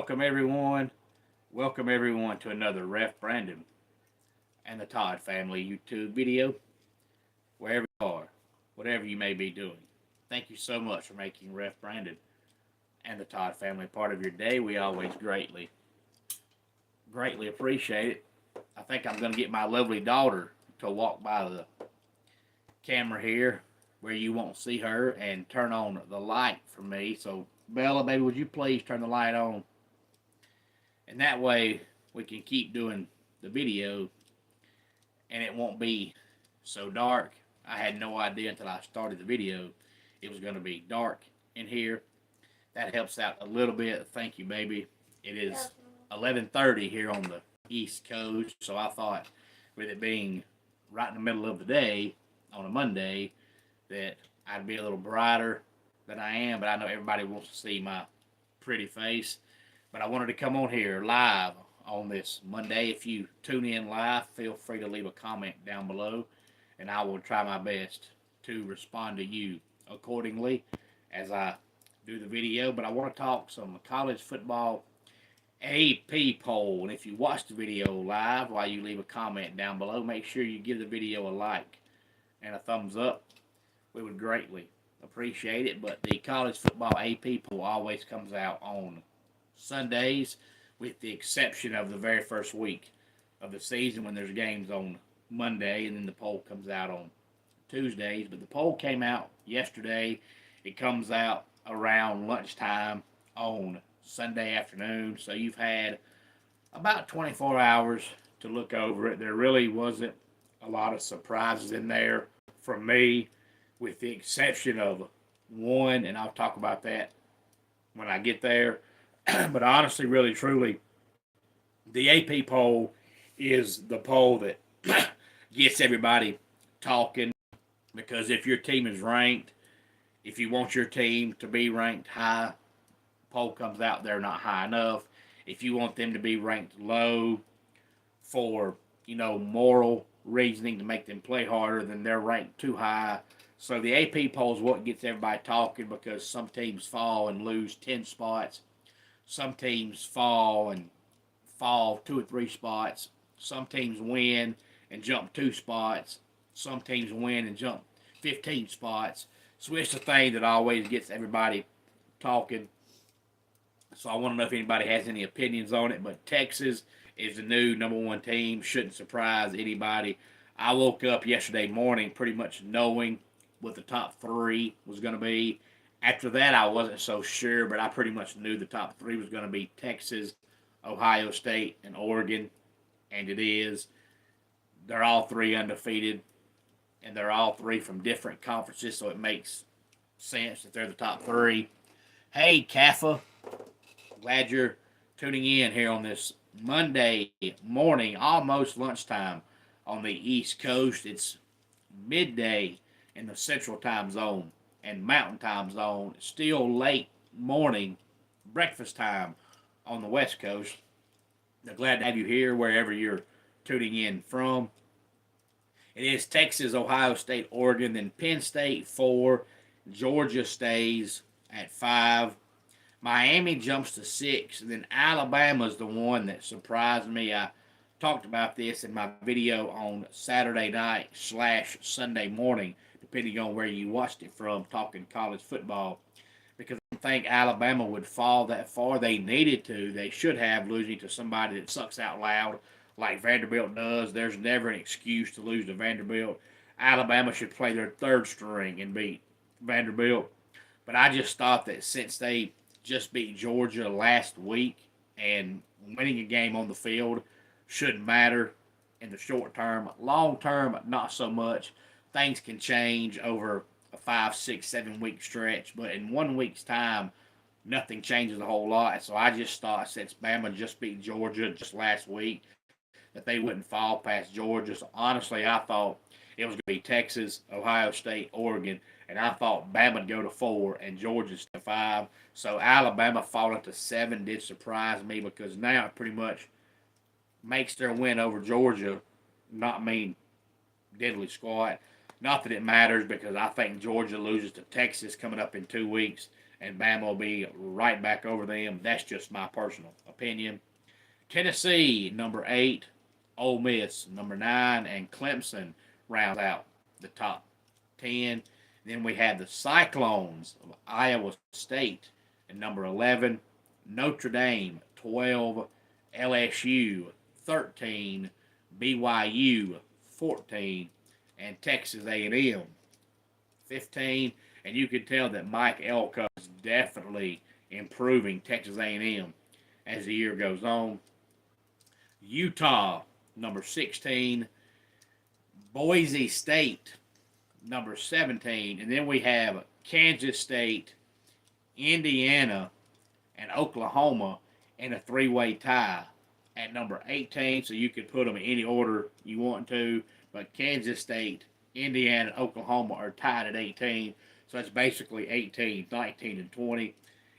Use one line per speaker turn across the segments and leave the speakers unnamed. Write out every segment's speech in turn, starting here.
Welcome everyone. Welcome everyone to another Ref Brandon and the Todd Family YouTube video. Wherever you are, whatever you may be doing. Thank you so much for making Ref Brandon and the Todd Family part of your day. We always greatly appreciate it. I think I'm going to get my lovely daughter to walk by the camera here where you won't see her and turn on the light for me. So Bella, baby, would you please turn the light on? And that way we can keep doing the video and it won't be so dark. I had no idea until I started the video it was going to be dark in here. That helps out a little bit. Thank you, baby. It is 11:30 here on the East Coast, so I thought with it being right in the middle of the day on a Monday that I'd be a little brighter than I am, but I know everybody wants to see my pretty face. But I wanted to come on here live on this Monday. If you tune in live, feel free to leave a comment down below, and I will try my best to respond to you accordingly as I do the video. But I want to talk some college football AP poll. And if you watch the video live while you leave a comment down below, make sure you give the video a like and a thumbs up. We would greatly appreciate it. But the college football AP poll always comes out on Sundays, with the exception of the very first week of the season when there's games on Monday, and then the poll comes out on Tuesdays. But the poll came out yesterday. It comes out around lunchtime on Sunday afternoon, so you've had about 24 hours to look over it. There really wasn't a lot of surprises in there from me, with the exception of one, and I'll talk about that when I get there. But honestly, really, truly, the AP poll is the poll that gets everybody talking, because if your team is ranked, if you want your team to be ranked high, poll comes out they're not high enough. If you want them to be ranked low for, moral reasoning to make them play harder, then they're ranked too high. So the AP poll is what gets everybody talking, because some teams fall and lose 10 spots. Some teams fall 2 or 3 spots. Some teams win and jump 2 spots. Some teams win and jump 15 spots. So it's the thing that always gets everybody talking. So I want to know if anybody has any opinions on it. But Texas is the new #1 team. Shouldn't surprise anybody. I woke up yesterday morning pretty much knowing what the top 3 was going to be. After that, I wasn't so sure, but I pretty much knew the top 3 was going to be Texas, Ohio State, and Oregon, and it is. They're all 3 undefeated, and they're all 3 from different conferences, so it makes sense that they're the top 3. Hey, Kaffa, glad you're tuning in here on this Monday morning, almost lunchtime on the East Coast. It's midday in the Central Time Zone and Mountain Time Zone. Still late morning, breakfast time on the West Coast. They're glad to have you here wherever you're tuning in from. It is Texas, Ohio State, Oregon, then Penn State 4. Georgia stays at 5. Miami jumps to 6. And then Alabama's the one that surprised me. I talked about this in my video on Saturday night / Sunday morning, depending on where you watched it from, talking college football, because I don't think Alabama would fall that far. They needed to. They should have, losing to somebody that sucks out loud like Vanderbilt does. There's never an excuse to lose to Vanderbilt. Alabama should play their 3rd string and beat Vanderbilt. But I just thought that since they just beat Georgia last week, and winning a game on the field shouldn't matter in the short term. Long term, not so much. Things can change over a 5, 6, 7 week stretch, but in 1 week's time, nothing changes a whole lot. So I just thought, since Bama just beat Georgia just last week, that they wouldn't fall past Georgia. So honestly, I thought it was going to be Texas, Ohio State, Oregon, and I thought Bama would go to 4 and Georgia's to 5. So Alabama falling to 7 did surprise me, because now it pretty much makes their win over Georgia not mean diddly squat. Not that it matters, because I think Georgia loses to Texas coming up in 2 weeks, and Bama will be right back over them. That's just my personal opinion. Tennessee, number 8, Ole Miss, number 9, and Clemson rounds out the top 10. Then we have the Cyclones of Iowa State at number 11, Notre Dame, 12, LSU, 13, BYU, 14, and Texas A&M, 15. And you can tell that Mike Elko is definitely improving Texas A&M as the year goes on. Utah, number 16, Boise State, number 17, and then we have Kansas State, Indiana, and Oklahoma in a three-way tie at number 18, so you could put them in any order you want to, but Kansas State, Indiana, and Oklahoma are tied at 18, so that's basically 18, 19, and 20.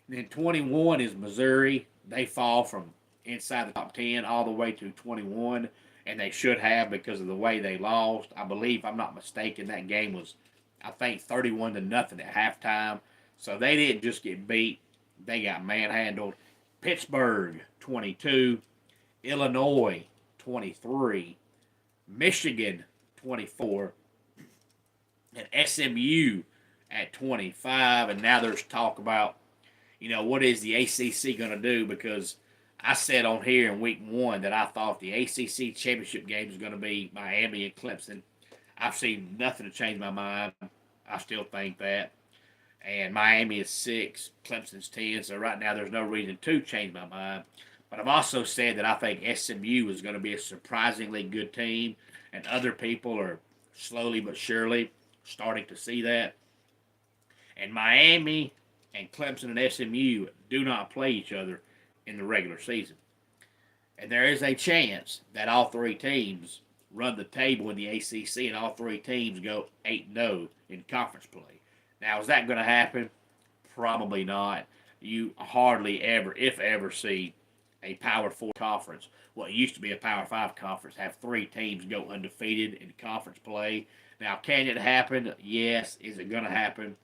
And then 21 is Missouri. They fall from inside the top 10 all the way to 21, and they should have because of the way they lost. I believe, if I'm not mistaken, that game was, I think, 31-0 at halftime. So they didn't just get beat. They got manhandled. Pittsburgh, 22. Illinois, 23. Michigan, 24. And SMU at 25. And now there's talk about, what is the ACC going to do? Because I said on here in week 1 that I thought the ACC championship game was going to be Miami and Clemson. I've seen nothing to change my mind. I still think that. And Miami is 6, Clemson's 10, so right now there's no reason to change my mind. But I've also said that I think SMU is going to be a surprisingly good team, and other people are slowly but surely starting to see that. And Miami and Clemson and SMU do not play each other in the regular season. And there is a chance that all 3 teams run the table in the ACC and all 3 teams go 8-0 in conference play. Now, is that going to happen? Probably not. You hardly ever, if ever, see a Power 4 conference, what used to be a Power 5 conference, have 3 teams go undefeated in conference play. Now, can it happen? Yes. Is it going to happen?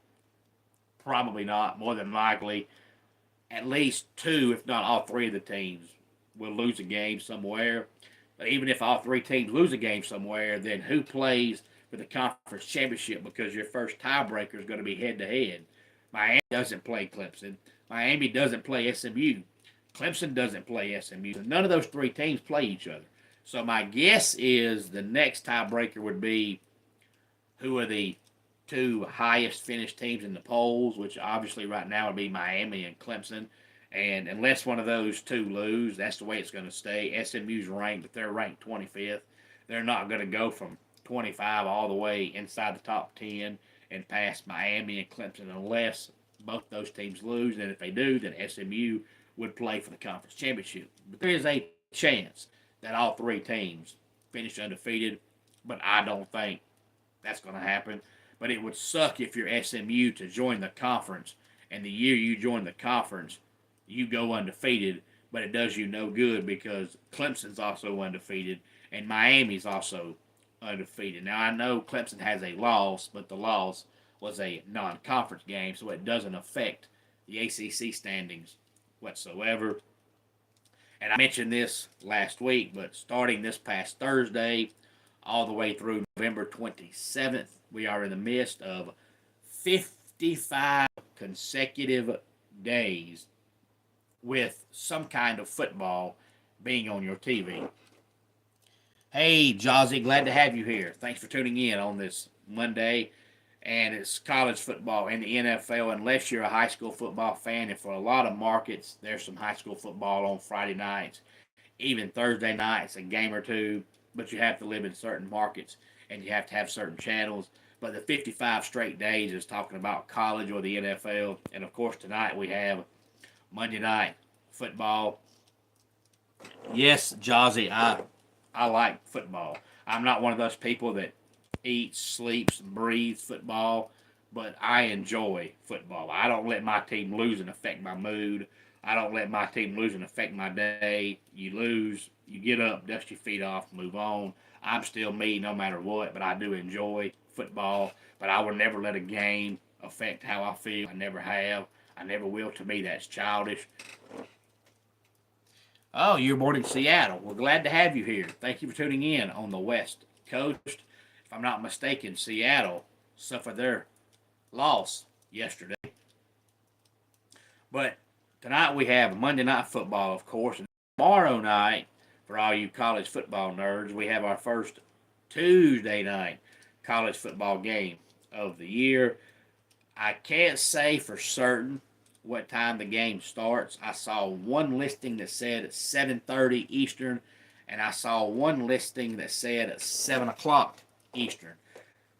Probably not. More than likely, at least 2, if not all 3 of the teams will lose a game somewhere. But even if all 3 teams lose a game somewhere, then who plays for the conference championship? Because your first tiebreaker is going to be head-to-head. Miami doesn't play Clemson. Miami doesn't play SMU. Clemson doesn't play SMU. So none of those 3 teams play each other. So my guess is the next tiebreaker would be who are the 2 highest finished teams in the polls, which obviously right now would be Miami and Clemson. And unless one of those 2 lose, that's the way it's going to stay. SMU's ranked, but they're ranked 25th. They're not going to go from 25 all the way inside the top 10 and past Miami and Clemson unless both those teams lose. And if they do, then SMU would play for the conference championship. But there is a chance that all 3 teams finish undefeated, but I don't think that's going to happen. But it would suck if you're SMU to join the conference, and the year you join the conference, you go undefeated, but it does you no good because Clemson's also undefeated, and Miami's also undefeated. Now, I know Clemson has a loss, but the loss was a non-conference game, so it doesn't affect the ACC standings whatsoever. And I mentioned this last week, but starting this past Thursday all the way through November 27th, we are in the midst of 55 consecutive days with some kind of football being on your TV. Hey, Jazzy, glad to have you here. Thanks for tuning in on this Monday. And it's college football and the NFL, unless you're a high school football fan. And for a lot of markets, there's some high school football on Friday nights. Even Thursday nights, a game or 2. But you have to live in certain markets, and you have to have certain channels. But the 55 straight days is talking about college or the NFL. And, of course, tonight we have Monday Night Football. Yes, Jazzy, I like football. I'm not one of those people that eats, sleeps, and breathes football, but I enjoy football. I don't let my team lose and affect my mood. I don't let my team lose and affect my day. You lose, you get up, dust your feet off, move on. I'm still me no matter what, but I do enjoy football. But I will never let a game affect how I feel. I never have. I never will. To me, that's childish. Oh, you're born in Seattle. We're glad to have you here. Thank you for tuning in on the West Coast. If I'm not mistaken, Seattle suffered their loss yesterday. But tonight we have Monday Night Football, of course. And tomorrow night, for all you college football nerds, we have our first Tuesday night college football game of the year. I can't say for certain what time the game starts. I saw one listing that said 7:30 Eastern, and I saw one listing that said 7 o'clock Eastern.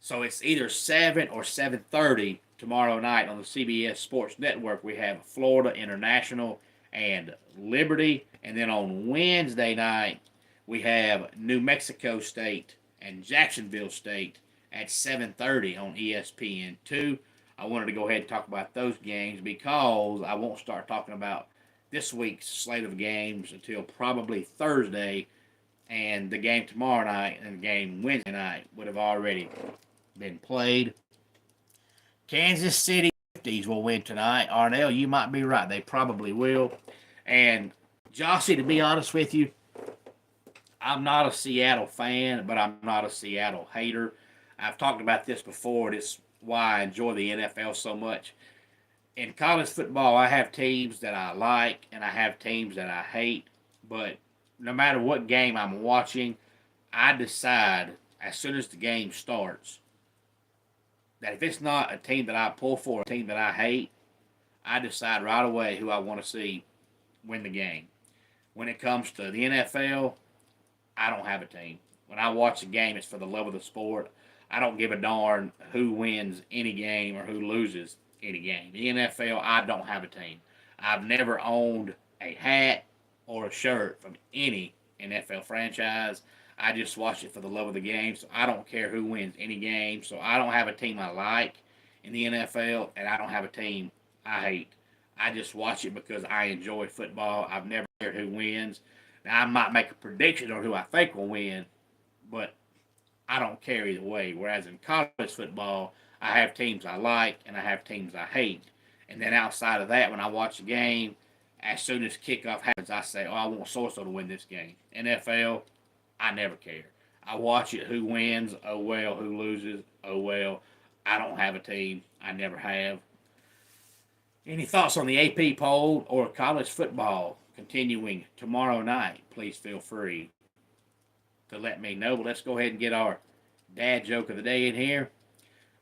So it's either 7 or 7:30 tomorrow night on the CBS Sports Network. We have Florida International and Liberty. And then on Wednesday night, we have New Mexico State and Jacksonville State at 7:30 on ESPN2. I wanted to go ahead and talk about those games because I won't start talking about this week's slate of games until probably Thursday, and the game tomorrow night and the game Wednesday night would have already been played. Kansas City 50s will win tonight. Arnell, you might be right. They probably will. And Jossie, to be honest with you, I'm not a Seattle fan, but I'm not a Seattle hater. I've talked about this before. It's why I enjoy the NFL so much. In college football, I have teams that I like and I have teams that I hate. But no matter what game I'm watching, I decide as soon as the game starts that if it's not a team that I pull for, a team that I hate, I decide right away who I want to see win the game. When it comes to the NFL, I don't have a team. When I watch a game, it's for the love of the sport. I don't give a darn who wins any game or who loses any game. The NFL, I don't have a team. I've never owned a hat or a shirt from any NFL franchise. I just watch it for the love of the game, so I don't care who wins any game. So I don't have a team I like in the NFL, and I don't have a team I hate. I just watch it because I enjoy football. I've never cared who wins. Now, I might make a prediction on who I think will win, but I don't care either way. Whereas in college football, I have teams I like and I have teams I hate. And then outside of that, when I watch a game, as soon as kickoff happens, I say, oh, I want so-so to win this game. NFL, I never care. I watch it, who wins, oh well, who loses, oh well. I don't have a team. I never have. Any thoughts on the AP poll or college football continuing tomorrow night? Please feel free to let me know. But let's go ahead and get our dad joke of the day in here.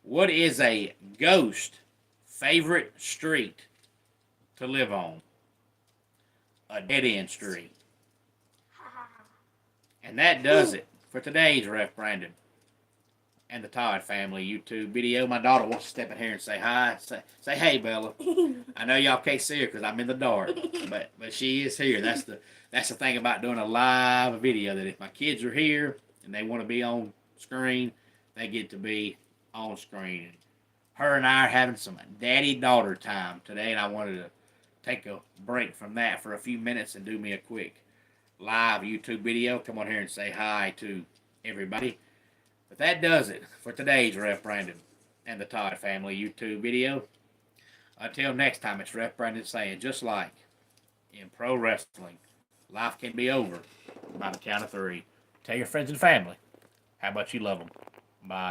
What is a ghost favorite street to live on? A dead-end street. And that does it for today's Ref Brandon and the Todd Family YouTube video. My daughter wants to step in here and say hi. Say hey, Bella. I know y'all can't see her because I'm in the dark, but she is here. That's the thing about doing a live video, that if my kids are here and they want to be on screen, they get to be on screen. Her and I are having some daddy-daughter time today, and I wanted to take a break from that for a few minutes and do me a quick live YouTube video. Come on here and say hi to everybody. But that does it for today's Ref Brandon and the Todd Family YouTube video. Until next time, it's Ref Brandon saying, just like in pro wrestling, life can be over by the count of 3. Tell your friends and family how much you love them. Bye.